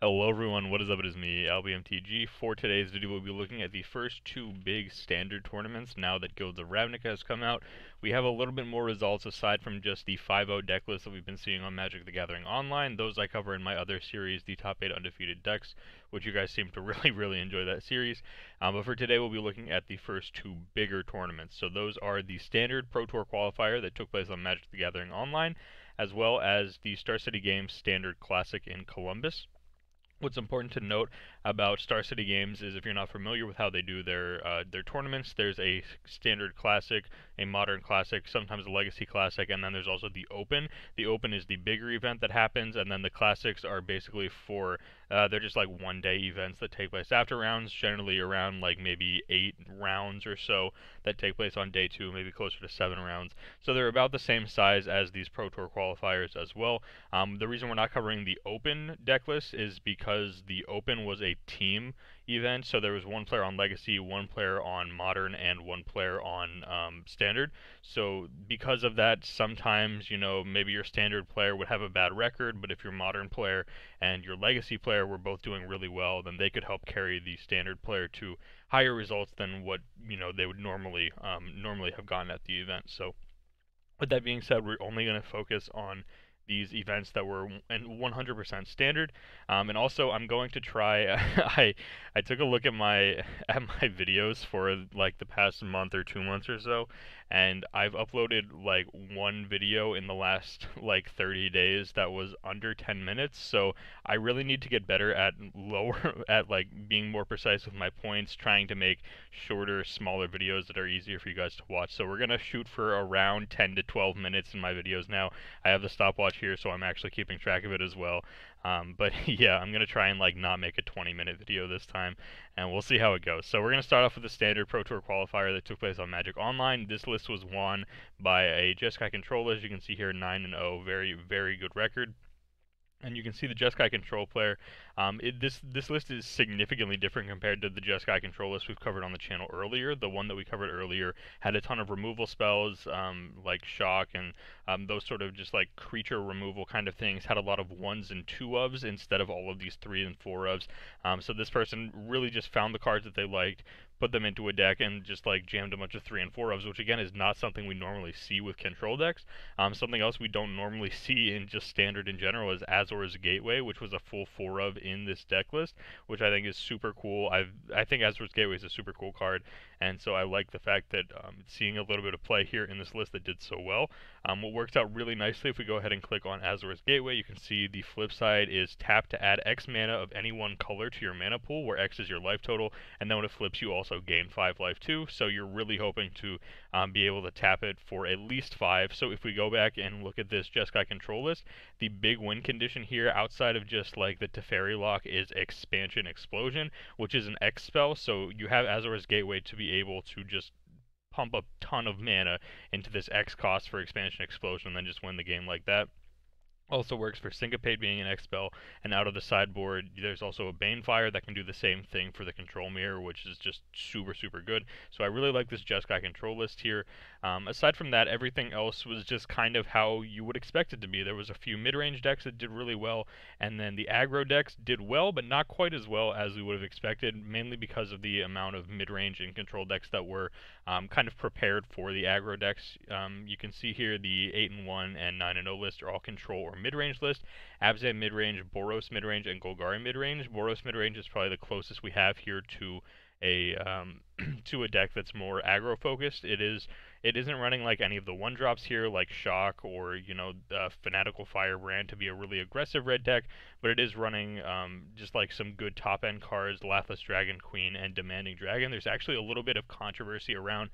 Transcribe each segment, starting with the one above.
Hello everyone, what is up? It is me, AlbyMTG. For today's video, we'll be looking at the first two big standard tournaments now that Guilds of Ravnica has come out. We have a little bit more results aside from just the 5-0 deck list that we've been seeing on Magic the Gathering Online. Those I cover in my other series, the top 8 undefeated decks, which you guys seem to really enjoy that series. But for today, we'll be looking at the first two bigger tournaments. So those are the standard Pro Tour qualifier that took place on Magic the Gathering Online, as well as the Star City Games Standard Classic in Columbus. What's important to note about Star City Games is if you're not familiar with how they do their tournaments, there's a standard classic, a modern classic, sometimes a legacy classic, and then there's also the Open. The Open is the bigger event that happens, and then the classics are basically for they're just like one-day events that take place after rounds, generally around like maybe 8 rounds or so that take place on day 2, maybe closer to 7 rounds. So they're about the same size as these Pro Tour qualifiers as well. The reason we're not covering the Open deck list is because the Open was a team event, so there was one player on Legacy, one player on Modern, and one player on Standard. So because of that, sometimes, maybe your Standard player would have a bad record, but if your Modern player and your Legacy player were both doing really well, then they could help carry the Standard player to higher results than what, they would normally have gotten at the event. So with that being said, we're only going to focus on these events that were 100% standard, and also I'm going to try. I took a look at my videos for like the past month or 2 months or so, and I've uploaded like one video in the last like 30 days that was under 10 minutes. So I really need to get better at at like being more precise with my points, trying to make shorter, smaller videos that are easier for you guys to watch. So we're gonna shoot for around 10 to 12 minutes in my videos now. I have the stopwatch here, so I'm actually keeping track of it as well. But yeah, I'm gonna try and like not make a 20-minute video this time, and we'll see how it goes. So we're gonna start off with the standard Pro Tour qualifier that took place on Magic Online. This list was won by a Jeskai controller, as you can see here, 9-0, very good record. And you can see the Jeskai control player. This list is significantly different compared to the Jeskai control list we've covered on the channel earlier. The one that we covered earlier had a ton of removal spells, like Shock and those sort of just like creature removal kind of things. Had a lot of 1s and 2-ofs instead of all of these 3 and 4-ofs. So this person really just found the cards that they liked, put them into a deck, and just like jammed a bunch of 3 and 4-ofs, which again is not something we normally see with control decks. Something else we don't normally see in just standard in general is Azor's Gateway, which was a full 4-of in this deck list, which I think is super cool. I think Azor's Gateway is a super cool card, and so I like the fact that seeing a little bit of play here in this list that did so well. What works out really nicely, if we go ahead and click on Azor's Gateway, you can see the flip side is tap to add X mana of any one color to your mana pool, where X is your life total, and then when it flips, you also gain 5 life too. So you're really hoping to be able to tap it for at least 5. So if we go back and look at this Jeskai control list, the big win condition here, outside of just like the Teferi lock, is Expansion Explosion, which is an X spell. So you have Azor's Gateway to be able to just pump a ton of mana into this X cost for Expansion Explosion and then just win the game like that. Also works for Syncopate being an X spell, and out of the sideboard, there's also a Banefire that can do the same thing for the Control Mirror, which is just super good. So I really like this Jeskai control list here. Aside from that, everything else was just kind of how you would expect it to be. There was a few mid-range decks that did really well, and then the aggro decks did well, but not quite as well as we would have expected, mainly because of the amount of mid-range and control decks that were kind of prepared for the aggro decks. You can see here the 8-1 and 9-0 list are all control or mid-range list. Abzan mid-range, Boros mid-range, and Golgari mid-range. Boros mid-range is probably the closest we have here to a to a deck that's more aggro focused. It isn't running like any of the 1-drops here, like Shock or Fanatical Firebrand, to be a really aggressive red deck, but it is running just like some good top end cards, Lathliss Dragon Queen and Demanding Dragon. There's actually a little bit of controversy around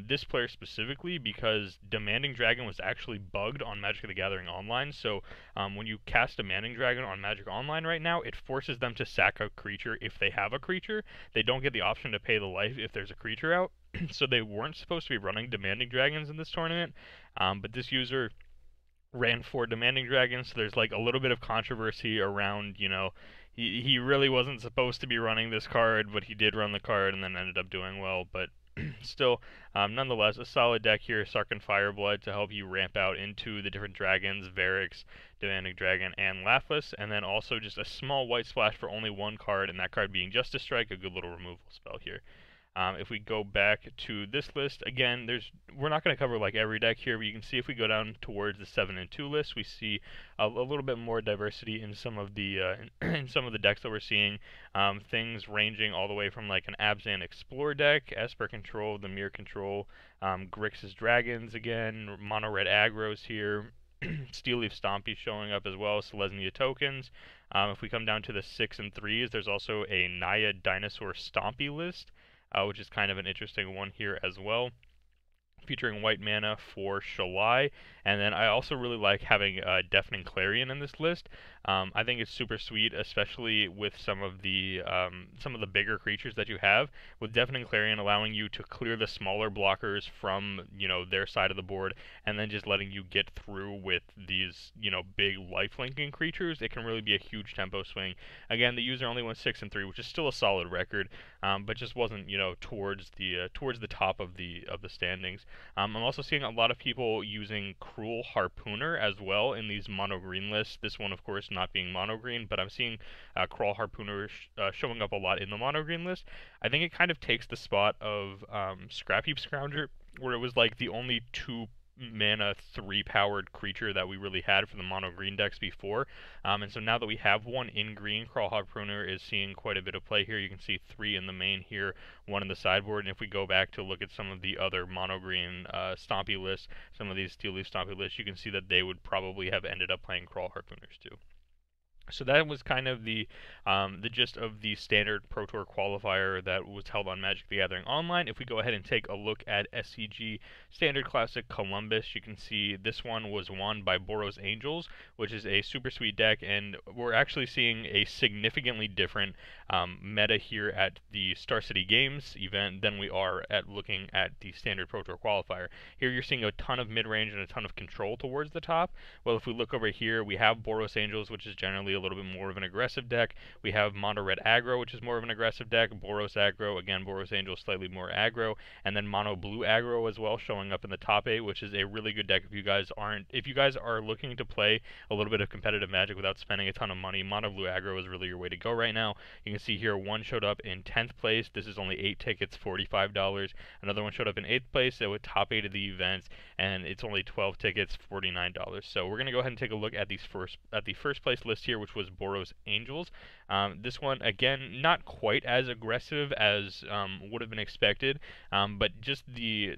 this player specifically because Demanding Dragon was actually bugged on Magic the Gathering Online. So when you cast Demanding Dragon on Magic Online right now, it forces them to sack a creature if they have a creature. They don't get the option to pay the life if there's a creature out. So they weren't supposed to be running Demanding Dragons in this tournament, but this user ran for Demanding Dragons, so there's like a little bit of controversy around, he really wasn't supposed to be running this card, but he did run the card and then ended up doing well. But Still, nonetheless, a solid deck here, Sarkhan Fireblood, to help you ramp out into the different dragons, Varix, Demanding Dragon, and Lathliss, and then also just a small white splash for only one card, and that card being Justice Strike, a good little removal spell here. If we go back to this list, again, we're not going to cover like every deck here, but you can see if we go down towards the 7 and 2 list, we see a little bit more diversity in some of the in some of the decks that we're seeing. Things ranging all the way from like an Abzan Explore deck, Esper Control, the Mirror Control, Grixis Dragons again, Mono Red Aggros here. Steel Leaf Stompy showing up as well, Selesnya tokens. If we come down to the 6 and 3s, there's also a Naya Dinosaur Stompy list, which is kind of an interesting one here as well, featuring white mana for Shalai. And then I also really like having Deafening Clarion in this list. I think it's super sweet, especially with some of the bigger creatures that you have, with Deafening Clarion allowing you to clear the smaller blockers from, their side of the board, and then just letting you get through with these, big lifelinking creatures. It can really be a huge tempo swing. Again, the user only went 6 and 3, which is still a solid record, but just wasn't, towards the top of the standings. I'm also seeing a lot of people using Cruel Harpooner as well in these mono green lists. This one, of course, not being mono green, but I'm seeing Cruel Harpooner showing up a lot in the mono green list. I think it kind of takes the spot of Scrapheap Scrounger, where it was like the only 2 mana 3 powered creature that we really had for the mono green decks before, and so now that we have one in green, Crawl Harpooner is seeing quite a bit of play here. You can see 3 in the main here, 1 in the sideboard, and if we go back to look at some of the other mono green Stompy lists, some of these Steel Leaf Stompy lists, you can see that they would probably have ended up playing Crawl Harpooners too. So that was kind of the gist of the standard Pro Tour qualifier that was held on Magic the Gathering Online. If we go ahead and take a look at SCG Standard Classic Columbus, you can see this one was won by Boros Angels, which is a super sweet deck, and we're actually seeing a significantly different meta here at the Star City Games event than we are at looking at the Standard Pro Tour qualifier. Here you're seeing a ton of mid-range and a ton of control towards the top. Well, if we look over here, we have Boros Angels, which is generally a little bit more of an aggressive deck. We have Mono Red Aggro, which is more of an aggressive deck. Boros Aggro, again, Boros Angel slightly more aggro, and then Mono Blue Aggro as well, showing up in the top 8, which is a really good deck if you guys are looking to play a little bit of competitive Magic without spending a ton of money. Mono Blue Aggro is really your way to go right now. You can see here one showed up in 10th place. This is only 8 tickets, $45. Another one showed up in 8th place, so with top 8 of the events, and it's only 12 tickets, $49. So we're gonna go ahead and take a look at the first place list here, which was Boros Angels. This one, again, not quite as aggressive as would have been expected, but just the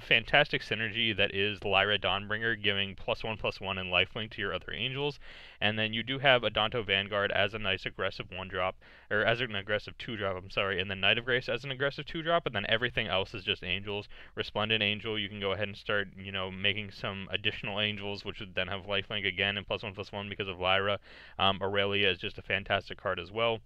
fantastic synergy that is Lyra Dawnbringer, giving +1/+1 and lifelink to your other angels. And then you do have Adanto Vanguard as a nice aggressive 1-drop, or as an aggressive 2-drop, I'm sorry, and then Knight of Grace as an aggressive 2-drop, and then everything else is just angels. Resplendent Angel, you can go ahead and start, making some additional angels, which would then have lifelink again and +1/+1 because of Lyra. Aurelia is just a fantastic card as well,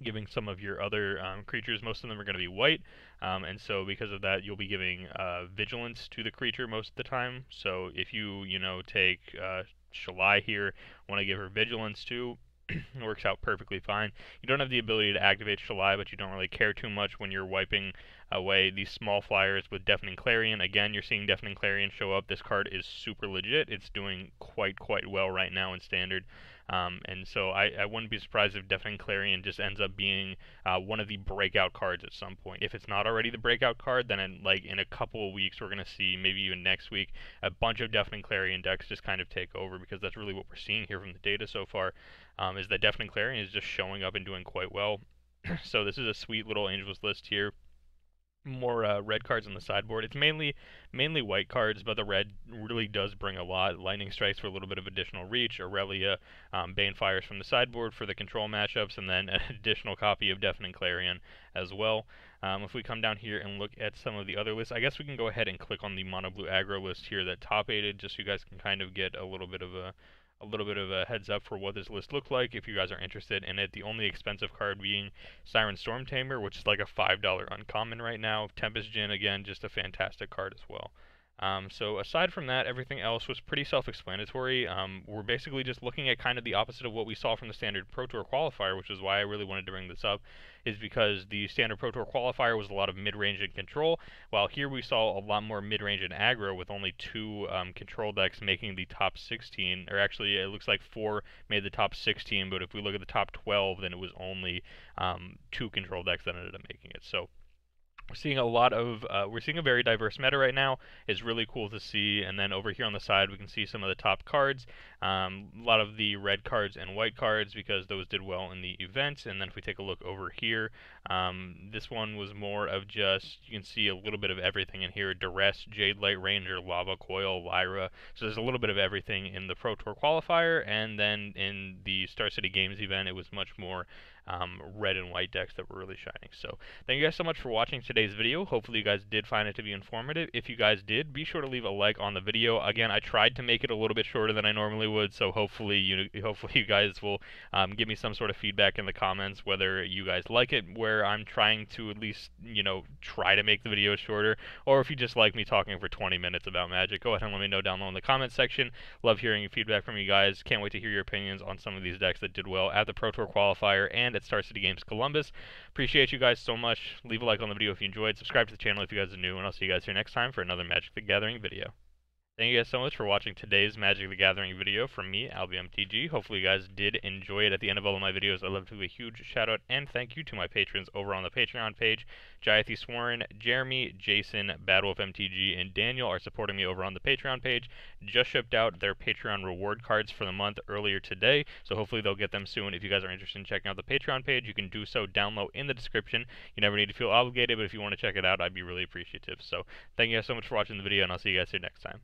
giving some of your other creatures, most of them are going to be white, and so because of that, you'll be giving vigilance to the creature most of the time. So if you, take Shalai here, want to give her vigilance too, it works out perfectly fine. You don't have the ability to activate Shalai, but you don't really care too much when you're wiping away these small flyers with Deafening Clarion. Again, you're seeing Deafening Clarion show up. This card is super legit. It's doing quite well right now in Standard. And so I wouldn't be surprised if Deafening Clarion just ends up being one of the breakout cards at some point. If it's not already the breakout card, then in a couple of weeks, we're going to see, maybe even next week, a bunch of Deafening Clarion decks just kind of take over, because that's really what we're seeing here from the data so far, is that Deafening Clarion is just showing up and doing quite well. So this is a sweet little Angels list here. More red cards on the sideboard. It's mainly white cards, but the red really does bring a lot. Lightning Strikes for a little bit of additional reach, Aurelia, Banefires from the sideboard for the control matchups, and then an additional copy of Deafening Clarion as well. If we come down here and look at some of the other lists, I guess we can go ahead and click on the Mono Blue Aggro list here that top-aided, just so you guys can kind of get a little bit of a heads up for what this list looked like if you guys are interested in it. The only expensive card being Siren Stormtamer, which is like a $5 uncommon right now. Tempest Djinn, again, just a fantastic card as well. So aside from that, everything else was pretty self-explanatory. We're basically just looking at kind of the opposite of what we saw from the standard Pro Tour qualifier, which is why I really wanted to bring this up, is because the standard Pro Tour qualifier was a lot of mid-range and control, while here we saw a lot more mid-range and aggro, with only two control decks making the top 16, or actually it looks like 4 made the top 16, but if we look at the top 12, then it was only 2 control decks that ended up making it. So we're seeing a lot of, we're seeing a very diverse meta right now. It's really cool to see. And then over here on the side, we can see some of the top cards. A lot of the red cards and white cards, because those did well in the event. And then if we take a look over here, this one was more of just, you can see a little bit of everything in here. Duress, Jade Light Ranger, Lava Coil, Lyra. So there's a little bit of everything in the Pro Tour qualifier. And then in the Star City Games event, it was much more red and white decks that were really shining. So thank you guys so much for watching today's video. Hopefully you guys did find it to be informative. If you guys did, be sure to leave a like on the video. Again, I tried to make it a little bit shorter than I normally would, so hopefully you guys will give me some sort of feedback in the comments, whether you guys like it where I'm trying to at least, try to make the video shorter, or if you just like me talking for 20 minutes about Magic. Go ahead and let me know down below in the comments section. Love hearing feedback from you guys. Can't wait to hear your opinions on some of these decks that did well at the Pro Tour qualifier and at Star City Games Columbus. Appreciate you guys so much. Leave a like on the video if you enjoyed. Subscribe to the channel if you guys are new, and I'll see you guys here next time for another Magic the Gathering video. Thank you guys so much for watching today's Magic the Gathering video from me, AlbyMTG. Hopefully you guys did enjoy it. At the end of all of my videos, I'd love to give a huge shout out and thank you to my patrons over on the Patreon page. Jayathy Swarn, Jeremy, Jason, Badwolf MTG, and Daniel are supporting me over on the Patreon page. Just shipped out their Patreon reward cards for the month earlier today, so hopefully they'll get them soon. If you guys are interested in checking out the Patreon page, you can do so down low in the description. You never need to feel obligated, but if you want to check it out, I'd be really appreciative. So thank you guys so much for watching the video, and I'll see you guys here next time.